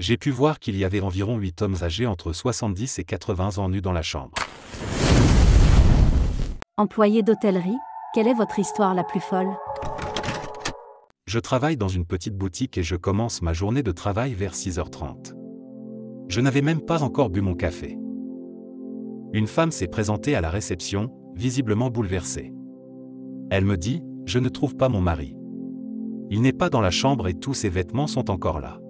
J'ai pu voir qu'il y avait environ 8 hommes âgés entre 70 et 80 ans nus dans la chambre. Employé d'hôtellerie, quelle est votre histoire la plus folle? Je travaille dans une petite boutique et je commence ma journée de travail vers 6h30. Je n'avais même pas encore bu mon café. Une femme s'est présentée à la réception, visiblement bouleversée. Elle me dit « Je ne trouve pas mon mari. Il n'est pas dans la chambre et tous ses vêtements sont encore là.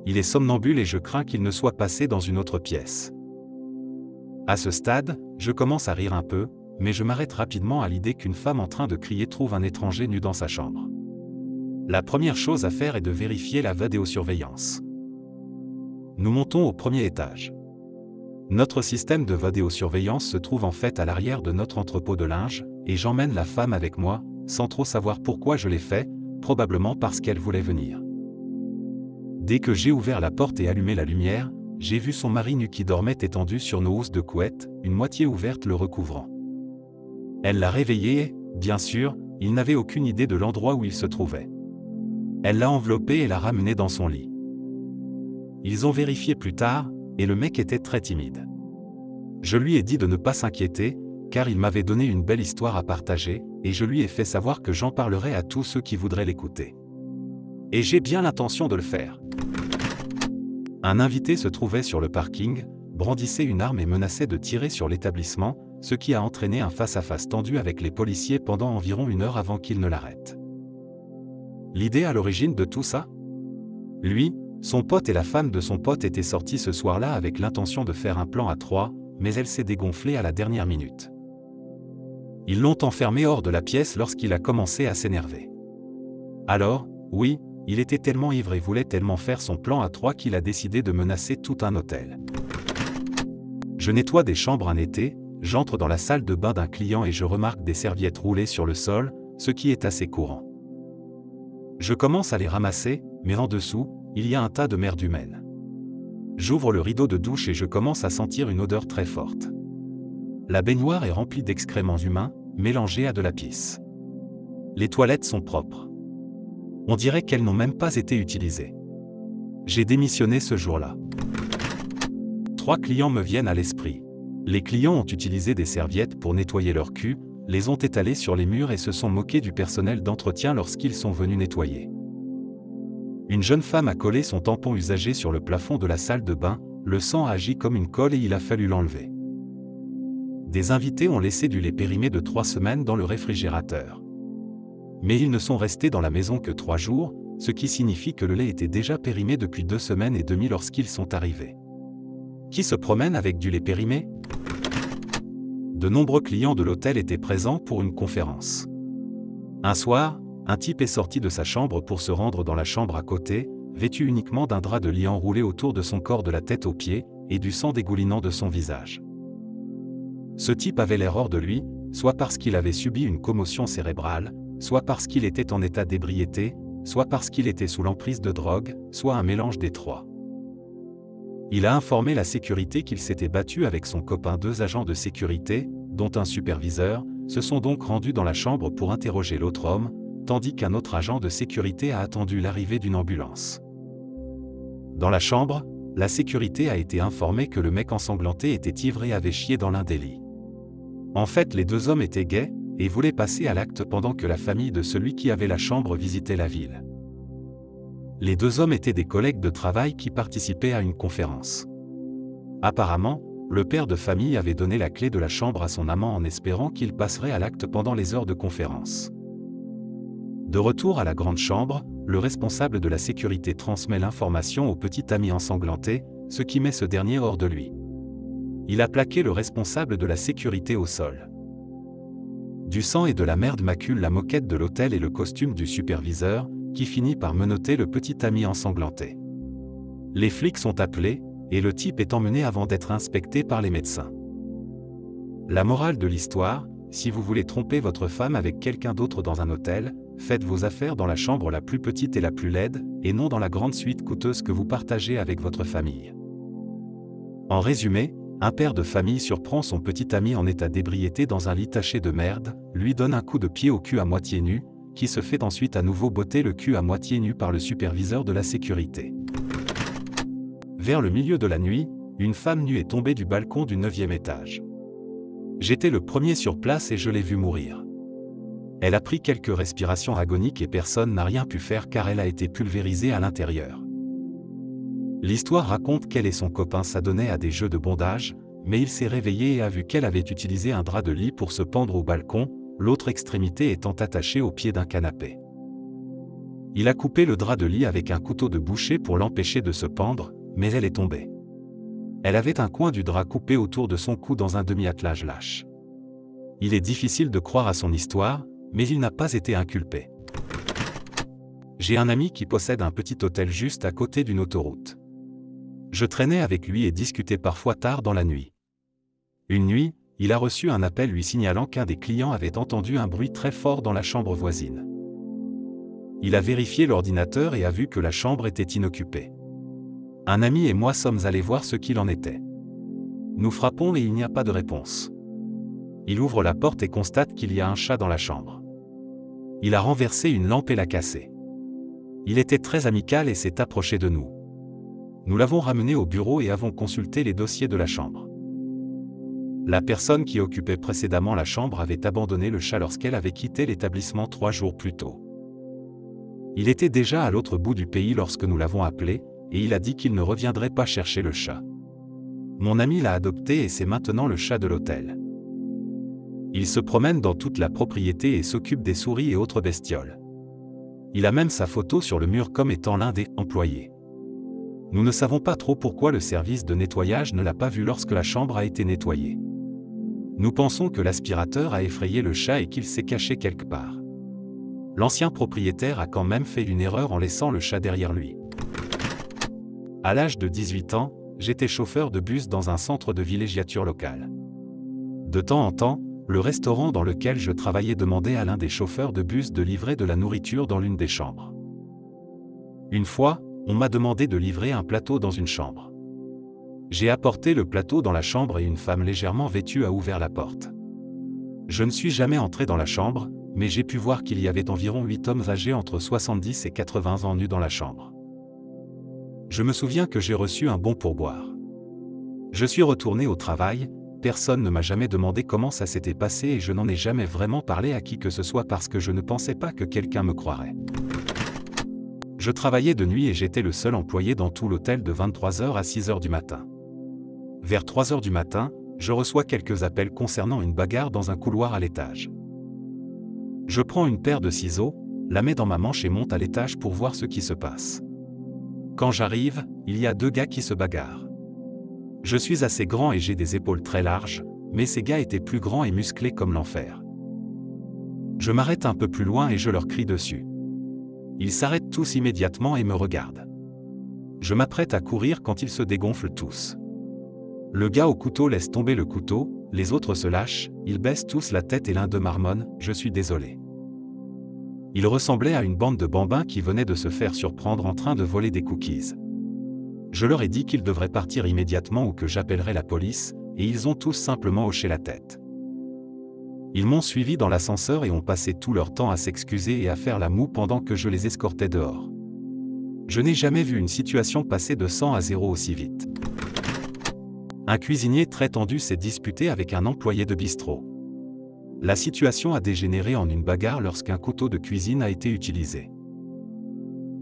Il est somnambule et je crains qu'il ne soit passé dans une autre pièce. » À ce stade, je commence à rire un peu, mais je m'arrête rapidement à l'idée qu'une femme en train de crier trouve un étranger nu dans sa chambre. La première chose à faire est de vérifier la vidéosurveillance. Nous montons au premier étage. Notre système de vidéosurveillance se trouve en fait à l'arrière de notre entrepôt de linge, et j'emmène la femme avec moi, sans trop savoir pourquoi je l'ai fait, probablement parce qu'elle voulait venir. Dès que j'ai ouvert la porte et allumé la lumière, j'ai vu son mari nu qui dormait étendu sur nos housses de couette, une moitié ouverte le recouvrant. Elle l'a réveillé et, bien sûr, il n'avait aucune idée de l'endroit où il se trouvait. Elle l'a enveloppé et l'a ramené dans son lit. Ils ont vérifié plus tard, et le mec était très timide. Je lui ai dit de ne pas s'inquiéter, car il m'avait donné une belle histoire à partager, et je lui ai fait savoir que j'en parlerais à tous ceux qui voudraient l'écouter. Et j'ai bien l'intention de le faire. Un invité se trouvait sur le parking, brandissait une arme et menaçait de tirer sur l'établissement, ce qui a entraîné un face-à-face tendu avec les policiers pendant environ 1 heure avant qu'ils ne l'arrêtent. L'idée à l'origine de tout ça? Lui, son pote et la femme de son pote étaient sortis ce soir-là avec l'intention de faire un plan à 3, mais elle s'est dégonflée à la dernière minute. Ils l'ont enfermé hors de la pièce lorsqu'il a commencé à s'énerver. Alors, oui, il était tellement ivre et voulait tellement faire son plan à 3 qu'il a décidé de menacer tout un hôtel. Je nettoie des chambres un été, j'entre dans la salle de bain d'un client et je remarque des serviettes roulées sur le sol, ce qui est assez courant. Je commence à les ramasser, mais en dessous, il y a un tas de merde humaine. J'ouvre le rideau de douche et je commence à sentir une odeur très forte. La baignoire est remplie d'excréments humains, mélangés à de la pisse. Les toilettes sont propres. On dirait qu'elles n'ont même pas été utilisées. J'ai démissionné ce jour-là. 3 clients me viennent à l'esprit. Les clients ont utilisé des serviettes pour nettoyer leur cul, les ont étalés sur les murs et se sont moqués du personnel d'entretien lorsqu'ils sont venus nettoyer. Une jeune femme a collé son tampon usagé sur le plafond de la salle de bain, le sang a agi comme une colle et il a fallu l'enlever. Des invités ont laissé du lait périmé de 3 semaines dans le réfrigérateur. Mais ils ne sont restés dans la maison que 3 jours, ce qui signifie que le lait était déjà périmé depuis 2 semaines et demie lorsqu'ils sont arrivés. Qui se promène avec du lait périmé? De nombreux clients de l'hôtel étaient présents pour une conférence. Un soir, un type est sorti de sa chambre pour se rendre dans la chambre à côté, vêtu uniquement d'un drap de lit enroulé autour de son corps de la tête aux pieds, et du sang dégoulinant de son visage. Ce type avait l'air hors de lui, soit parce qu'il avait subi une commotion cérébrale, soit parce qu'il était en état d'ébriété, soit parce qu'il était sous l'emprise de drogue, soit un mélange des 3. Il a informé la sécurité qu'il s'était battu avec son copain. 2 agents de sécurité, dont un superviseur, se sont donc rendus dans la chambre pour interroger l'autre homme, tandis qu'un autre agent de sécurité a attendu l'arrivée d'une ambulance. Dans la chambre, la sécurité a été informée que le mec ensanglanté était ivre et avait chié dans l'un des lits. En fait, les 2 hommes étaient gays et voulaient passer à l'acte pendant que la famille de celui qui avait la chambre visitait la ville. Les 2 hommes étaient des collègues de travail qui participaient à une conférence. Apparemment, le père de famille avait donné la clé de la chambre à son amant en espérant qu'il passerait à l'acte pendant les heures de conférence. De retour à la grande chambre, le responsable de la sécurité transmet l'information au petit ami ensanglanté, ce qui met ce dernier hors de lui. Il a plaqué le responsable de la sécurité au sol. Du sang et de la merde maculent la moquette de l'hôtel et le costume du superviseur, qui finit par menotter le petit ami ensanglanté. Les flics sont appelés, et le type est emmené avant d'être inspecté par les médecins. La morale de l'histoire, si vous voulez tromper votre femme avec quelqu'un d'autre dans un hôtel, faites vos affaires dans la chambre la plus petite et la plus laide, et non dans la grande suite coûteuse que vous partagez avec votre famille. En résumé, un père de famille surprend son petit ami en état d'ébriété dans un lit taché de merde, lui donne un coup de pied au cul à moitié nu, qui se fait ensuite à nouveau botter le cul à moitié nu par le superviseur de la sécurité. Vers le milieu de la nuit, une femme nue est tombée du balcon du 9e étage. J'étais le premier sur place et je l'ai vue mourir. Elle a pris quelques respirations agoniques et personne n'a rien pu faire car elle a été pulvérisée à l'intérieur. L'histoire raconte qu'elle et son copain s'adonnaient à des jeux de bondage, mais il s'est réveillé et a vu qu'elle avait utilisé un drap de lit pour se pendre au balcon, l'autre extrémité étant attachée au pied d'un canapé. Il a coupé le drap de lit avec un couteau de boucher pour l'empêcher de se pendre, mais elle est tombée. Elle avait un coin du drap coupé autour de son cou dans un demi-attelage lâche. Il est difficile de croire à son histoire, mais il n'a pas été inculpé. J'ai un ami qui possède un petit hôtel juste à côté d'une autoroute. Je traînais avec lui et discutais parfois tard dans la nuit. Une nuit, il a reçu un appel lui signalant qu'un des clients avait entendu un bruit très fort dans la chambre voisine. Il a vérifié l'ordinateur et a vu que la chambre était inoccupée. Un ami et moi sommes allés voir ce qu'il en était. Nous frappons et il n'y a pas de réponse. Il ouvre la porte et constate qu'il y a un chat dans la chambre. Il a renversé une lampe et l'a cassée. Il était très amical et s'est approché de nous. Nous l'avons ramené au bureau et avons consulté les dossiers de la chambre. La personne qui occupait précédemment la chambre avait abandonné le chat lorsqu'elle avait quitté l'établissement 3 jours plus tôt. Il était déjà à l'autre bout du pays lorsque nous l'avons appelé, et il a dit qu'il ne reviendrait pas chercher le chat. Mon ami l'a adopté et c'est maintenant le chat de l'hôtel. Il se promène dans toute la propriété et s'occupe des souris et autres bestioles. Il a même sa photo sur le mur comme étant l'un des employés. Nous ne savons pas trop pourquoi le service de nettoyage ne l'a pas vu lorsque la chambre a été nettoyée. Nous pensons que l'aspirateur a effrayé le chat et qu'il s'est caché quelque part. L'ancien propriétaire a quand même fait une erreur en laissant le chat derrière lui. À l'âge de 18 ans, j'étais chauffeur de bus dans un centre de villégiature local. De temps en temps, le restaurant dans lequel je travaillais demandait à l'un des chauffeurs de bus de livrer de la nourriture dans l'une des chambres. Une fois, on m'a demandé de livrer un plateau dans une chambre. J'ai apporté le plateau dans la chambre et une femme légèrement vêtue a ouvert la porte. Je ne suis jamais entré dans la chambre, mais j'ai pu voir qu'il y avait environ 8 hommes âgés entre 70 et 80 ans nus dans la chambre. Je me souviens que j'ai reçu un bon pourboire. Je suis retourné au travail, personne ne m'a jamais demandé comment ça s'était passé et je n'en ai jamais vraiment parlé à qui que ce soit parce que je ne pensais pas que quelqu'un me croirait. Je travaillais de nuit et j'étais le seul employé dans tout l'hôtel de 23h à 6h du matin. Vers 3h du matin, je reçois quelques appels concernant une bagarre dans un couloir à l'étage. Je prends une paire de ciseaux, la mets dans ma manche et monte à l'étage pour voir ce qui se passe. Quand j'arrive, il y a 2 gars qui se bagarrent. Je suis assez grand et j'ai des épaules très larges, mais ces gars étaient plus grands et musclés comme l'enfer. Je m'arrête un peu plus loin et je leur crie dessus. Ils s'arrêtent tous immédiatement et me regardent. Je m'apprête à courir quand ils se dégonflent tous. Le gars au couteau laisse tomber le couteau, les autres se lâchent, ils baissent tous la tête et l'un d'eux marmonne « Je suis désolé ». Il ressemblait à une bande de bambins qui venaient de se faire surprendre en train de voler des cookies. Je leur ai dit qu'ils devraient partir immédiatement ou que j'appellerais la police, et ils ont tous simplement hoché la tête. Ils m'ont suivi dans l'ascenseur et ont passé tout leur temps à s'excuser et à faire la moue pendant que je les escortais dehors. Je n'ai jamais vu une situation passer de 100 à 0 aussi vite. Un cuisinier très tendu s'est disputé avec un employé de bistrot. La situation a dégénéré en une bagarre lorsqu'un couteau de cuisine a été utilisé.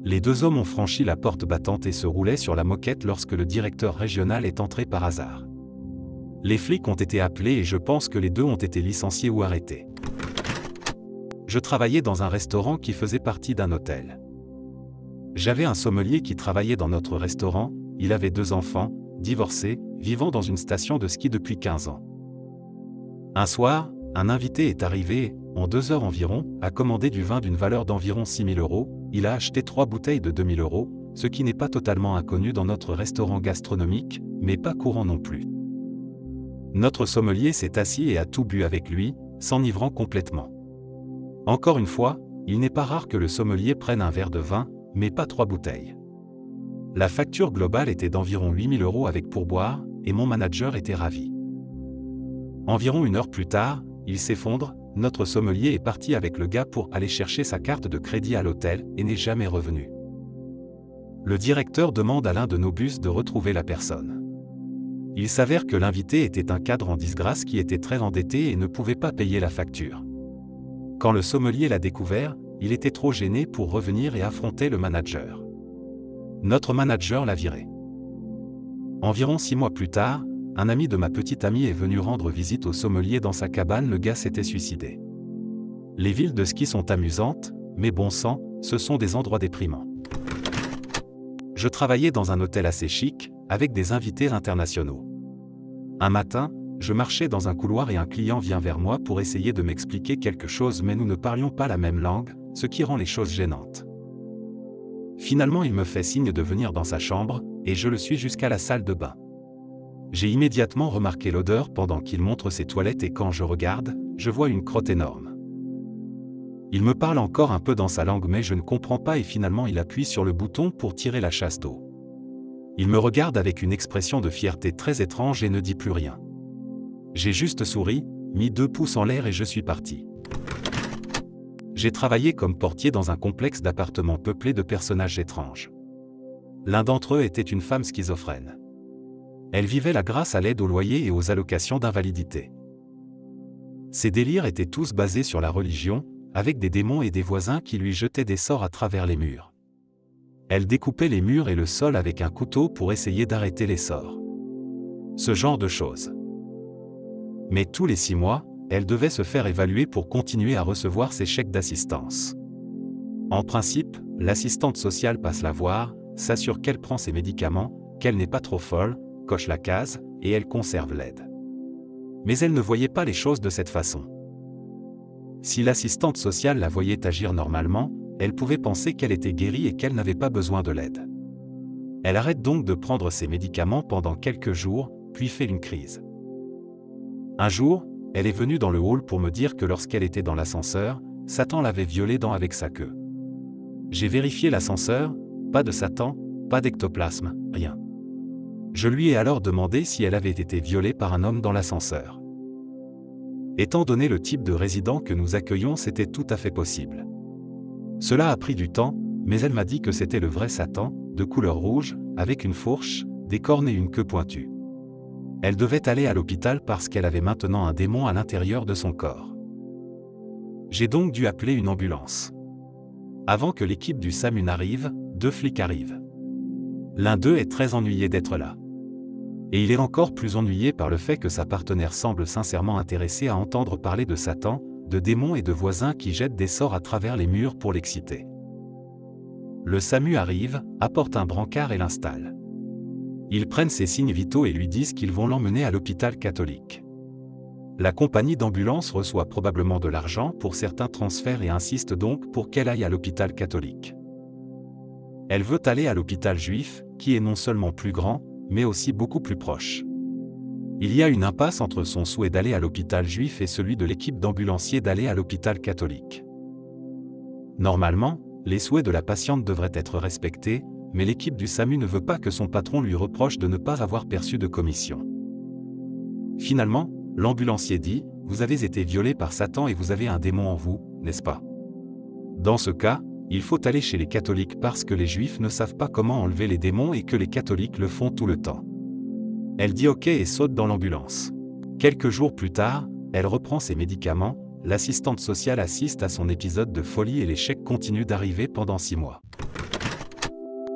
Les 2 hommes ont franchi la porte battante et se roulaient sur la moquette lorsque le directeur régional est entré par hasard. Les flics ont été appelés et je pense que les 2 ont été licenciés ou arrêtés. Je travaillais dans un restaurant qui faisait partie d'un hôtel. J'avais un sommelier qui travaillait dans notre restaurant, il avait 2 enfants, divorcés, vivant dans une station de ski depuis 15 ans. Un soir, un invité est arrivé et, en 2 heures environ, a commandé du vin d'une valeur d'environ 6 000 €, il a acheté 3 bouteilles de 2 000 €, ce qui n'est pas totalement inconnu dans notre restaurant gastronomique, mais pas courant non plus. Notre sommelier s'est assis et a tout bu avec lui, s'enivrant complètement. Encore une fois, il n'est pas rare que le sommelier prenne un verre de vin, mais pas 3 bouteilles. La facture globale était d'environ 8 000 € avec pourboire, et mon manager était ravi. Environ 1 heure plus tard, il s'effondre, notre sommelier est parti avec le gars pour aller chercher sa carte de crédit à l'hôtel et n'est jamais revenu. Le directeur demande à l'un de nos bus de retrouver la personne. Il s'avère que l'invité était un cadre en disgrâce qui était très endetté et ne pouvait pas payer la facture. Quand le sommelier l'a découvert, il était trop gêné pour revenir et affronter le manager. Notre manager l'a viré. Environ 6 mois plus tard, un ami de ma petite amie est venu rendre visite au sommelier dans sa cabane. Le gars s'était suicidé. Les villes de ski sont amusantes, mais bon sang, ce sont des endroits déprimants. Je travaillais dans un hôtel assez chic, avec des invités internationaux. Un matin, je marchais dans un couloir et un client vient vers moi pour essayer de m'expliquer quelque chose, mais nous ne parlions pas la même langue, ce qui rend les choses gênantes. Finalement, il me fait signe de venir dans sa chambre, et je le suis jusqu'à la salle de bain. J'ai immédiatement remarqué l'odeur pendant qu'il montre ses toilettes et quand je regarde, je vois une crotte énorme. Il me parle encore un peu dans sa langue mais je ne comprends pas et finalement il appuie sur le bouton pour tirer la chasse d'eau. Il me regarde avec une expression de fierté très étrange et ne dit plus rien. J'ai juste souri, mis 2 pouces en l'air et je suis parti. J'ai travaillé comme portier dans un complexe d'appartements peuplé de personnages étranges. L'un d'entre eux était une femme schizophrène. Elle vivait là grâce à l'aide au loyer et aux allocations d'invalidité. Ses délires étaient tous basés sur la religion, avec des démons et des voisins qui lui jetaient des sorts à travers les murs. Elle découpait les murs et le sol avec un couteau pour essayer d'arrêter les sorts. Ce genre de choses. Mais tous les 6 mois, elle devait se faire évaluer pour continuer à recevoir ses chèques d'assistance. En principe, l'assistante sociale passe la voir, s'assure qu'elle prend ses médicaments, qu'elle n'est pas trop folle, coche la case, et elle conserve l'aide. Mais elle ne voyait pas les choses de cette façon. Si l'assistante sociale la voyait agir normalement, elle pouvait penser qu'elle était guérie et qu'elle n'avait pas besoin de l'aide. Elle arrête donc de prendre ses médicaments pendant quelques jours, puis fait une crise. Un jour, elle est venue dans le hall pour me dire que lorsqu'elle était dans l'ascenseur, Satan l'avait violée avec sa queue. J'ai vérifié l'ascenseur, pas de Satan, pas d'ectoplasme, rien. Je lui ai alors demandé si elle avait été violée par un homme dans l'ascenseur. Étant donné le type de résident que nous accueillons, c'était tout à fait possible. Cela a pris du temps, mais elle m'a dit que c'était le vrai Satan, de couleur rouge, avec une fourche, des cornes et une queue pointue. Elle devait aller à l'hôpital parce qu'elle avait maintenant un démon à l'intérieur de son corps. J'ai donc dû appeler une ambulance. Avant que l'équipe du SAMU n'arrive, 2 flics arrivent. L'un d'eux est très ennuyé d'être là. Et il est encore plus ennuyé par le fait que sa partenaire semble sincèrement intéressée à entendre parler de Satan, de démons et de voisins qui jettent des sorts à travers les murs pour l'exciter. Le SAMU arrive, apporte un brancard et l'installe. Ils prennent ses signes vitaux et lui disent qu'ils vont l'emmener à l'hôpital catholique. La compagnie d'ambulance reçoit probablement de l'argent pour certains transferts et insiste donc pour qu'elle aille à l'hôpital catholique. Elle veut aller à l'hôpital juif, qui est non seulement plus grand, mais aussi beaucoup plus proche. Il y a une impasse entre son souhait d'aller à l'hôpital juif et celui de l'équipe d'ambulanciers d'aller à l'hôpital catholique. Normalement, les souhaits de la patiente devraient être respectés, mais l'équipe du SAMU ne veut pas que son patron lui reproche de ne pas avoir perçu de commission. Finalement, l'ambulancier dit « Vous avez été violé par Satan et vous avez un démon en vous, n'est-ce pas ? Dans ce cas, il faut aller chez les catholiques parce que les juifs ne savent pas comment enlever les démons et que les catholiques le font tout le temps. » Elle dit ok et saute dans l'ambulance. Quelques jours plus tard, elle reprend ses médicaments, l'assistante sociale assiste à son épisode de folie et les chèques continuent d'arriver pendant 6 mois.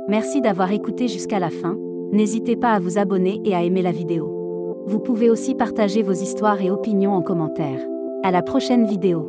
Merci d'avoir écouté jusqu'à la fin. N'hésitez pas à vous abonner et à aimer la vidéo. Vous pouvez aussi partager vos histoires et opinions en commentaire. À la prochaine vidéo.